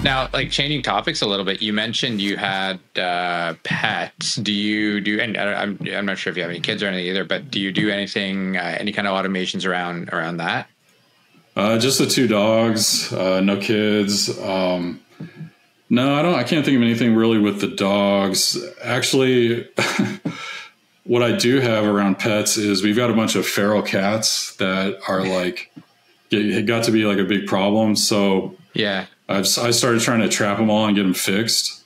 Now, like changing topics a little bit, you mentioned you had pets. Do you do? And I'm not sure if you have any kids or anything either, but do you do anything, any kind of automations around that? Just the two dogs, no kids. No, I don't. I can't think of anything really with the dogs. Actually, what I do have around pets is we've got a bunch of feral cats that are like it got to be like a big problem. So Yeah. I started trying to trap them all and get them fixed.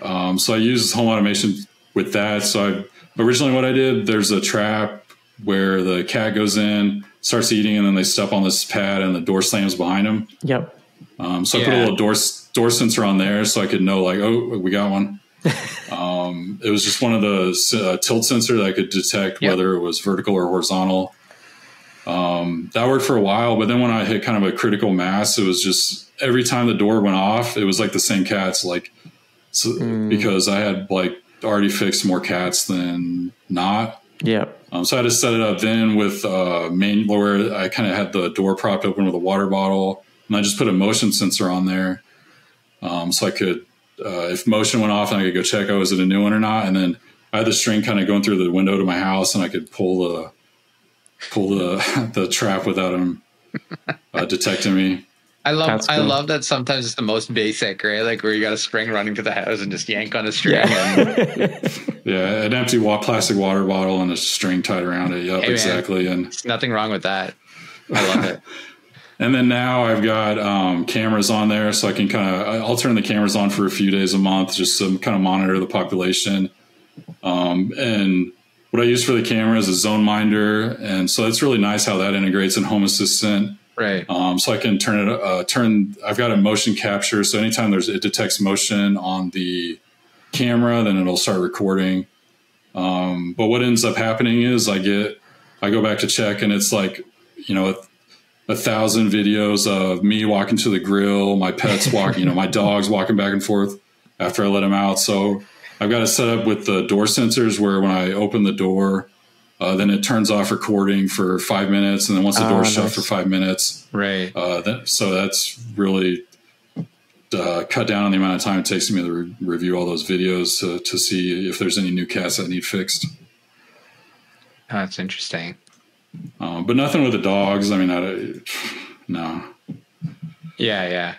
So I use home automation with that. So originally what I did, there's a trap where the cat goes in, starts eating, and then they step on this pad and the door slams behind them. Yep. So I put a little door sensor on there so I could know like, oh, we got one. It was just one of the tilt sensor that could detect whether it was vertical or horizontal. That worked for a while, but then when I hit kind of a critical mass, it was just every time the door went off, it was like the same cats, because I had like already fixed more cats than not. Yeah. So I had to set it up then with where I kind of had the door propped open with a water bottle, and I just put a motion sensor on there, so I could, if motion went off, then I could go check, is it a new one or not? And then I had the string kind of going through the window to my house, and I could pull the trap without him detecting me. I love that sometimes it's the most basic, right? Like where you got a string running to the house and just yank on a string. Yeah, an empty plastic water bottle and a string tied around it. Yep, hey, exactly. Man, and there's nothing wrong with that. I love it. And then now I've got cameras on there, so I can I'll turn the cameras on for a few days a month just to kind of monitor the population. And what I use for the camera is a zone minder, and so it's really nice how that integrates in Home Assistant. Right. So I can I've got a motion capture. So anytime it detects motion on the camera, then it'll start recording. But what ends up happening is I go back to check, and it's like, 1,000 videos of me walking to the grill, my pets walking, my dogs walking back and forth after I let them out. So I've got it set up with the door sensors where when I open the door, then it turns off recording for 5 minutes. And then once the door's shut for 5 minutes, right. So that's really cut down on the amount of time it takes me to review all those videos to see if there's any new cats that need fixed. Oh, that's interesting. But nothing with the dogs. I mean, no. Yeah.